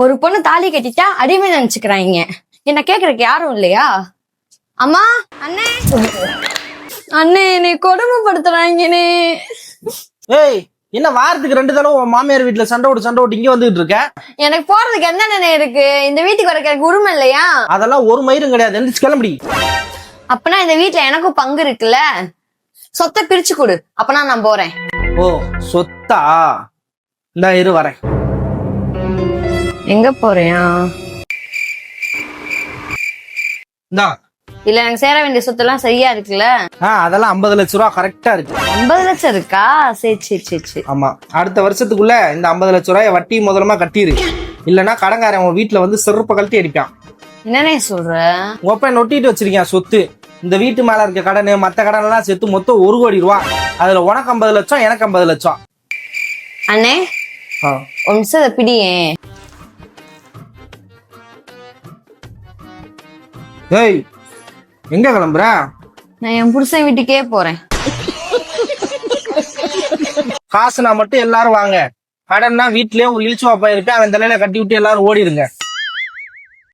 ஒரு பொண்ணு தாலி கட்டிட்டா அடிமை நினைச்சுக்கிறாங்க. என்ன கேக்குறதுக்கு யாரும் இல்லையா? அம்மா, அண்ணே, அண்ணே என்னை கொடுமைப்படுத்துறாங்கண்ணே. ஏய், என்ன வாரத்துக்கு 2 தடவை உன் மாமியார் வீட்டுல சண்டை விட்டு இங்க வந்துட்டு இருக்க? எனக்கு போறதுக்கு என்னென்ன இருக்கு? இந்த வீட்டுக்கு வரக்கு எனக்கு உரிமை இல்லையா? அதெல்லாம் ஒரு மயிரும் கிடையாது. எந்திரிச்சு கிளம்பி. அப்பனா இந்த வீட்டுல எனக்கும் பங்கு இருக்குல்ல, சொத்தை பிரிச்சு கொடு, அப்பனா நான் போறேன். ஓ, சொத்தா? இந்த இரு வரேன். எங்க போறியா? இந்தா. இல்ல எனக்கு சேர வேண்டிய சொத்தெல்லாம் சரியா இருக்குல்ல? அதெல்லாம் 50 லட்சம் ரூபா கரெக்டா இருக்கு. 50 லட்சம் இருக்கா? சரி சரி சரி சரி. ஆமா, அடுத்த வருஷத்துக்குள்ள இந்த 50 லட்சம் ரூபாய் வட்டி முதலமா கட்டிரு. இல்லன்னா கடங்காரன் உன் வீட்டுல வந்து செருப்ப கழட்டி அடிப்பான். என்னன்னே சொல்ற? உங்க அப்பா நொட்டிட்டு வச்சிருக்கேன் சொத்து. இந்த வீட்டு மேல இருக்க கடன், மத்த கடன் எல்லாம் சேர்த்து மொத்தம் 1 கோடி ரூபா. அதுல உனக்கு 50 லட்சம், எனக்கு 50 லட்சம். அண்ணே, ஒரு நிமிஷம் இதை பிடியே. ஏய், எங்க கிளம்புற? நான் என் புருஷன் வீட்டுக்கே போறேன். காசுனா மட்டும் எல்லாரும் வாங்க. கடன்னா வீட்லயே ஒரு இழிச்சுவா பையன் இருப்பேன், அவன் தலையில கட்டி விட்டு எல்லாரும் ஓடிடுங்க.